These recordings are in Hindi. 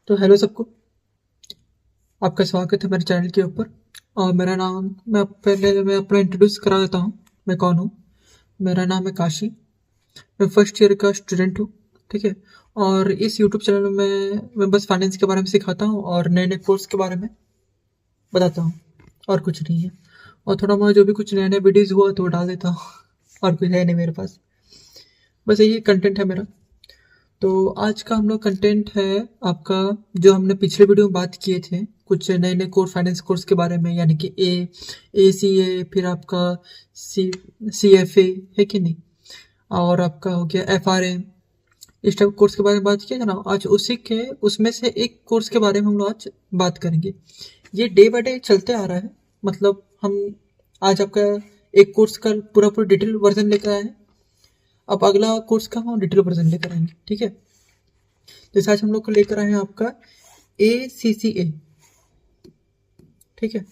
तो हेलो सबको, आपका स्वागत है मेरे चैनल के ऊपर। और मेरा नाम मैं अपना इंट्रोड्यूस करा देता हूँ। मैं कौन हूँ? मेरा नाम है काशी। मैं फर्स्ट ईयर का स्टूडेंट हूँ। ठीक है। और इस यूट्यूब चैनल में मैं बस फाइनेंस के बारे में सिखाता हूँ और नए नए कोर्स के बारे में बताता हूँ, और कुछ नहीं है। और थोड़ा बहुत जो भी कुछ नए नए वीडियोज़ हुआ तो वो डाल देता हूँ और कुछ है नहीं मेरे पास, बस यही कंटेंट है मेरा। तो आज का हम लोग कंटेंट है आपका, जो हमने पिछले वीडियो में बात किए थे कुछ नए नए कोर्स, फाइनेंस कोर्स के बारे में, यानी कि ए सी ए, फिर आपका सी एफ ए है कि नहीं, और आपका हो गया FRA। इस टाइप कोर्स के बारे में बात किया था ना। आज उसी के उसमें से एक कोर्स के बारे में हम लोग आज बात करेंगे। ये डे बाय डे चलते आ रहा है, मतलब हम आज आपका एक कोर्स का पूरा पूरा डिटेल वर्जन लेकर आए हैं। अब अगला कोर्स का हम डिटेल वर्जन लेकर आएंगे, ठीक है। जैसे आज हम लोग को लेकर आए हैं आपका ACCA, ठीक है।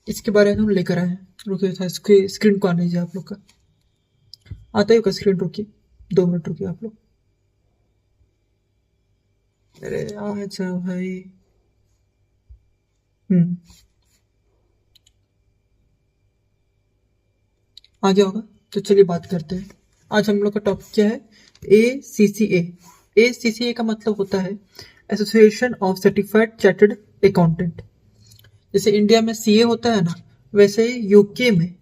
इसके बारे में हम लेकर आए हैं। रुकिए, था स्क्रीन को आने दीजिए आप लोग का। आता ही होगा स्क्रीन, रुकिए 2 मिनट रुकिए आप लोग। अरे आ जाओ भाई। हम्म, आ गया होगा। तो चलिए बात करते हैं। आज हम लोग का टॉपिक क्या है? ACCA। ACCA का मतलब होता है association of certified chartered accountant. जैसे इंडिया में CA होता है ना, वैसे यूके में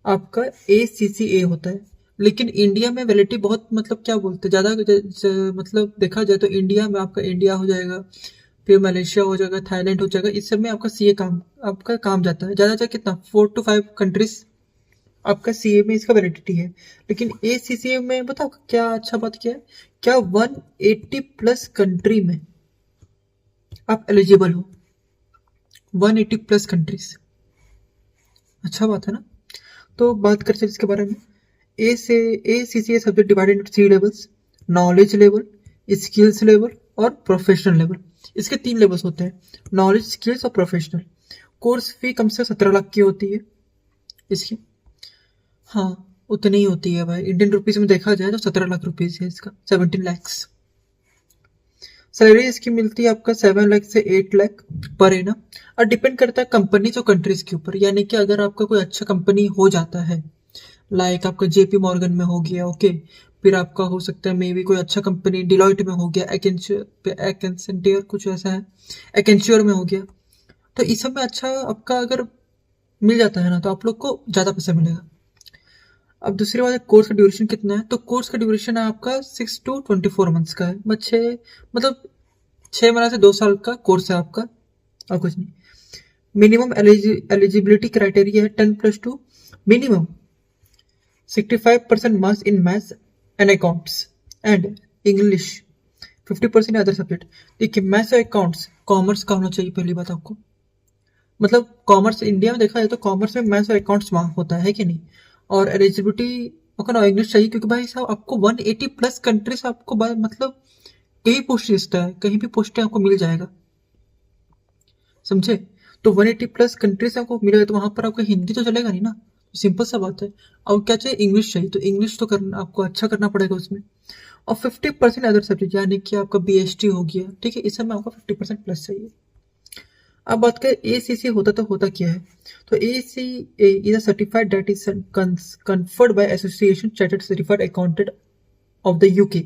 आपका ACCA होता है। लेकिन इंडिया में वैलिडिटी बहुत, मतलब क्या बोलते हैं, ज़्यादा मतलब देखा जाए तो इंडिया में आपका इंडिया हो जाएगा, फिर मलेशिया हो जाएगा, थाईलैंड हो जाएगा। इस सब में आपका CA काम, आपका काम जाता है ज़्यादा से कितना 4 to 5 कंट्रीज आपका CA में इसका वैलिडिटी है। लेकिन ACCA में बताओ क्या अच्छा बात क्या है, क्या 180+ कंट्री में आप एलिजिबल हो। 180+ कंट्रीज, अच्छा बात है ना। तो बात करते हैं इसके बारे में। ACCA subject divided into 3 levels: knowledge level, skills level और प्रोफेशनल लेवल। इसके 3 लेवल्स होते हैं, नॉलेज, स्किल्स और प्रोफेशनल। कोर्स फी कम से 17 लाख की होती है इसकी। हाँ, उतनी ही होती है भाई। इंडियन रुपीज में देखा जाए तो 17 लाख रुपीज है इसका, 17 लैक्स। सैलरी इसकी मिलती है आपका 7 लाख से 8 लाख पर एनम। और डिपेंड करता है कंपनीज और कंट्रीज के ऊपर। यानी कि अगर आपका कोई अच्छा कंपनी हो जाता है, लाइक आपका JP मॉर्गन में हो गया, ओके, फिर आपका हो सकता है मे बी कोई अच्छा कंपनी डिलॉयट में हो गया, एकेंसेंटियर कुछ ऐसा है, एकेंश्योर में हो गया। तो इस सब में अच्छा आपका अगर मिल जाता है ना, तो आप लोग को ज़्यादा पैसा मिलेगा। अब दूसरी बात है, कोर्स का ड्यूरेशन कितना है। तो कोर्स का ड्यूरेशन है आपका 6 to 24 मंथ्स का है। मतलब 6 महीना से 2 साल का कोर्स है आपका, और कुछ नहीं। मिनिमम एलिजिबिलिटी क्राइटेरिया है 10+2, minimum 65% marks in maths and accounts and English, 50% other subject. देखिए, मैथ्स और अकाउंट्स कॉमर्स का होना चाहिए, पहली बात आपको। मतलब कॉमर्स इंडिया में देखा जाए तो कॉमर्स में मैथ्स और अकाउंट्स वहाँ होता है कि नहीं। और एलिजिबिलिटी आपको ना इंग्लिश चाहिए, क्योंकि भाई साहब आपको 180+ कंट्रीज आपको मतलब कहीं पोस्ट रिश्ता है, कहीं भी पोस्टें आपको मिल जाएगा, समझे। तो 180+ कंट्रीज आपको मिलेगा, तो वहां पर आपको हिंदी तो चलेगा नहीं ना। तो सिंपल सा बात है। और क्या चाहिए? इंग्लिश चाहिए। तो इंग्लिश तो करना आपको अच्छा करना पड़ेगा उसमें। और 50% अदर सब्जेक्ट, यानी कि आपका BST हो गया, ठीक है, इस सब में आपको 50% प्लस चाहिए। अब बात करें ACCA होता क्या है। तो ACCA is a certified that is conferred by Association Chartered Certified Accountant of the UK,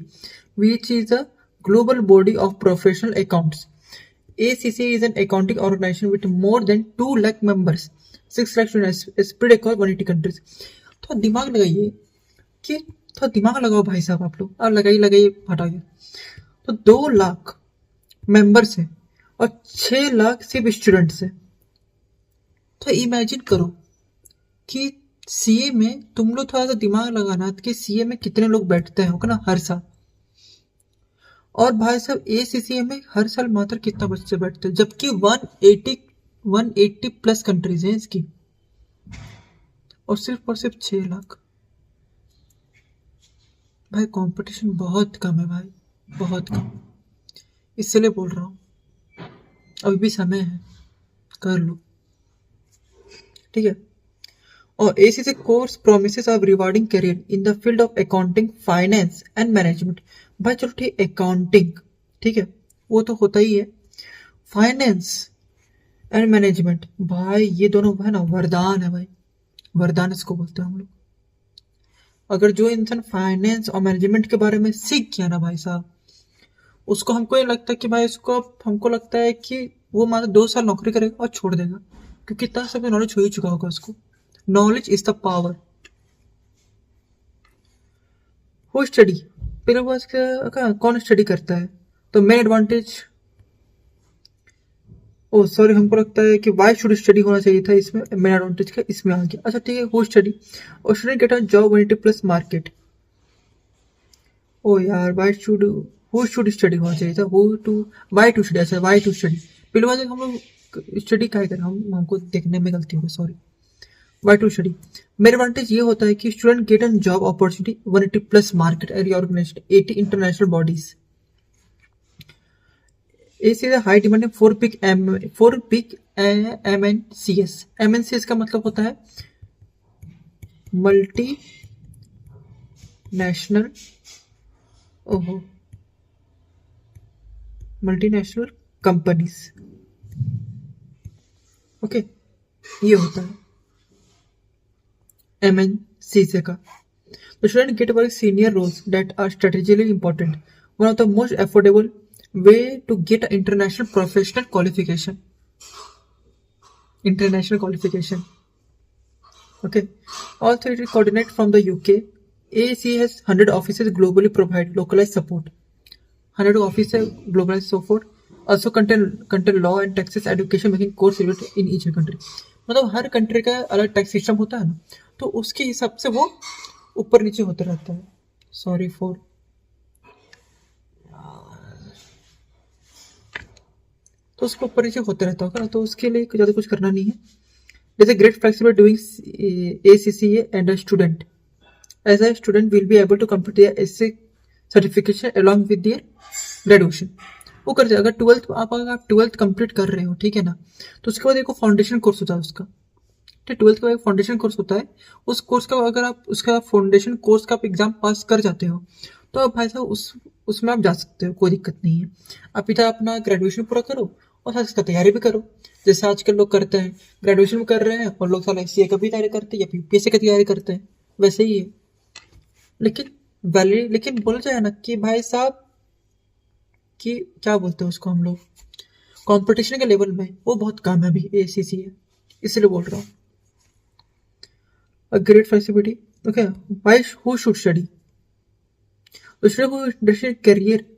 which is a global body of professional accounts. ACCA is an accounting organization with more than 2 lakh members, 6 lakh students spread across 180 countries. थोड़ा दिमाग लगाइए कि थोड़ा दिमाग लगाओ भाई साहब आप लोग। और लगाइए हटाइए। तो 2 लाख मेंबर्स हैं और 6 लाख सिर्फ स्टूडेंट्स हैं। तो इमेजिन करो कि CA में तुम लोग थोड़ा सा दिमाग लगाना कि CA में कितने लोग बैठते हैं ना हर साल। और भाई साहब ACCA में हर साल मात्र कितना बच्चे बैठते हैं, जबकि 180+ कंट्रीज हैं इसकी, और सिर्फ 6 लाख। भाई कंपटीशन बहुत कम है भाई, बहुत कम। इसलिए बोल रहा हूँ, अभी भी समय है, कर लो, ठीक है। और ACCA course promises of rewarding career in the field of accounting, finance and management. भाई चलो ठीक, अकाउंटिंग ठीक है, वो तो होता ही है। फाइनेंस एंड मैनेजमेंट, भाई ये दोनों है ना वरदान है भाई, वरदान इसको बोलते हैं हम लोग। अगर जो इंसान फाइनेंस और मैनेजमेंट के बारे में सीख गया ना भाई साहब, उसको हमको ये लगता है कि भाई उसको, हमको लगता है कि वो मात्र 2 साल नौकरी करेगा और छोड़ देगा, क्योंकि इतना सब नॉलेज हो ही चुका होगा उसको। Knowledge is the power. वो स्टडी, पहले बात कौन स्टडी करता है, तो मेन एडवांटेज, ओ सॉरी, हमको लगता है कि वाई शुड स्टडी होना चाहिए था इसमें, मेन एडवांटेज का इसमें आ गया। अच्छा ठीक है, हु स्टडी, और student get a job unity plus market. ओ यार, why should, who should study होना चाहिए था, who to, why to study. अच्छा वाई टू स्टडी, पहले बात हम लोग स्टडी क्या करें, हमको देखने में गलती हो गई, सॉरी। वाई टू स्टडी, मेरा एडवांटेज ये होता है कि student get an job opportunity 180 plus market area organised 80 international bodies. This is high demand for big MNCs। MNCs का मतलब होता है मल्टी नेशनल, ओहो, मल्टीनेशनल कंपनीज। ओके, ये होता है MNC से का। The student get work senior roles that are strategically important. One of the most affordable way to get an international professional qualification. International qualification. Okay. Also, it is coordinated from the UK. AAC has 100 offices globally provide localized support. 100 offices globalized support. Also contain law and taxes education making course related in each country. मतलब हर कंट्री का अलग टैक्स सिस्टम होता है ना, तो उसके हिसाब से वो ऊपर नीचे होते रहता है। सॉरी फॉर, तो उसको ऊपर नीचे होते रहता होगा, तो उसके लिए ज़्यादा कुछ करना नहीं है। जैसे great flexible doing ACCA and a student, as a student will be able to complete their SA certification along with their graduation. वो कर जाएगा। अगर आप 12th कंप्लीट कर रहे हो, ठीक है ना, तो उसके बाद एक फाउंडेशन कोर्स होता है उसका, ठीक है, 12th के बाद एक फाउंडेशन कोर्स होता है। उस कोर्स का अगर आप उसका फाउंडेशन कोर्स का आप एग्जाम पास कर जाते हो, तो आप भाई साहब उसमें आप जा सकते हो, कोई दिक्कत नहीं है। आप इधर अपना ग्रेजुएशन पूरा करो और साथ इसका तैयारी भी करो, जैसे आजकल लोग करते हैं, ग्रेजुएशन भी कर रहे हैं और लोग साला SCA का भी तैयारी करते हैं या UPSC की तैयारी करते हैं, वैसे ही है। लेकिन बोला जाए ना कि भाई साहब कि क्या बोलते हैं उसको हम लोग, कंपटीशन के लेवल में वो बहुत कम है अभी ACCA, इसलिए बोल रहा हूँ। A great flexibility. Okay, who should study? The student who is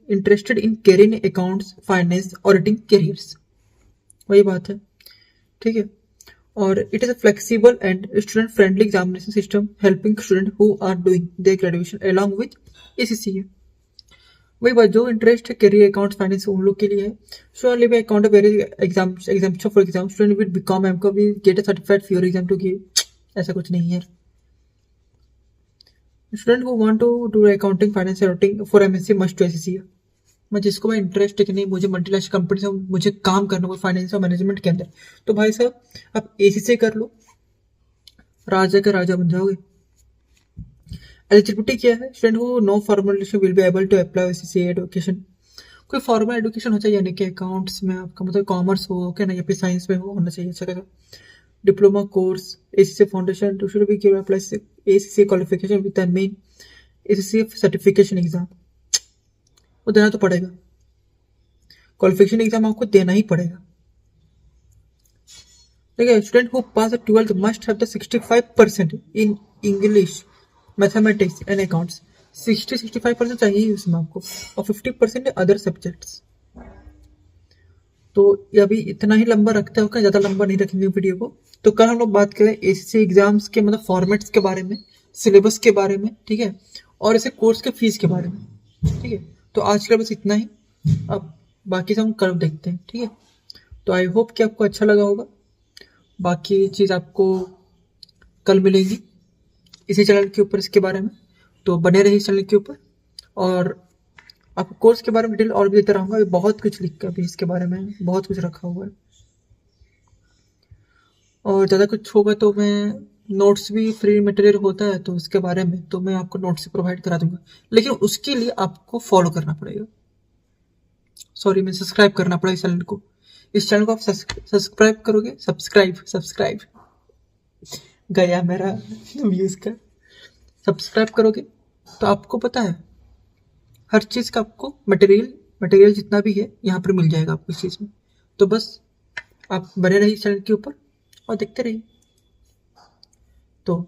interested in career in accounts, finance, auditing careers. वही बात है, ठीक है। और it is a flexible and student friendly examination system helping students who are doing their graduation along with ACCA. वही बात, जो इंटरेस्ट है करियर अकाउंट फाइनेंस उन लोग के लिए है। Surely by account of exemption for exam student with BCom M को भी get a certified for exam to give, ऐसा कुछ नहीं है। Student who want to do accounting finance auditing for MSc must to ACCA। मैं जिसको मैं इंटरेस्ट है कि नहीं, मुझे मल्टीनेशनल कंपनी से मुझे काम करना हो फाइनेंस और मैनेजमेंट के अंदर, तो भाई साहब आप ACCA कर लो, राजा का राजा बन जाओगे। एलिजिबिलिटी क्या है, student who no formal education will be able to apply ACCA education. कोई फॉर्मल एजुकेशन हो चाहिए, यानी कि अकाउंट्स में आपका मतलब कॉमर्स हो क्या ना, या फिर साइंस में होना चाहिए अच्छा खासा। Diploma course ACCA foundation to should be give apply ACCA qualification with the main ACCA certification exam. वो देना तो पड़ेगा, क्वालिफिकेशन एग्जाम आपको देना ही पड़ेगा, ठीक है। Student who pass 12th must have the 65% in English, mathematics and accounts. 65% चाहिए उसमें आपको, और 50% अदर सब्जेक्ट्स। तो ये अभी इतना ही लंबा रखते हो क्या, ज़्यादा लंबा नहीं रखेंगे वीडियो को। तो कल हम लोग बात करें ACCA एग्जाम्स के मतलब फॉर्मेट्स के बारे में, सिलेबस के बारे में, ठीक है, और ऐसे कोर्स के फीस के बारे में, ठीक है। तो आज के लिए बस इतना ही, अब बाकी सब हम कल देखते हैं, ठीक है। तो आई होप कि आपको अच्छा लगा होगा। बाकी चीज़ आपको कल मिलेगी इसी चैनल के ऊपर इसके बारे में, तो बने रहिए इस चैनल के ऊपर। और आपको कोर्स के बारे में डिटेल और भी देता रहूँगा, बहुत कुछ लिख कर अभी इसके बारे में बहुत कुछ रखा हुआ है, और ज़्यादा कुछ होगा तो मैं नोट्स भी, फ्री मटेरियल होता है तो उसके बारे में तो मैं आपको नोट्स प्रोवाइड करा दूंगा, लेकिन उसके लिए आपको फॉलो करना पड़ेगा। सॉरी मैं सब्सक्राइब करना पड़ा इस चैनल को। इस चैनल को आप सब्सक्राइब करोगे, सब्सक्राइब गया मेरा व्यूज का। सब्सक्राइब करोगे तो आपको पता है हर चीज़ का आपको मटेरियल जितना भी है यहाँ पर मिल जाएगा आपको इस चीज़ में। तो बस आप बने रहिए इस चैनल के ऊपर और देखते रहिए। तो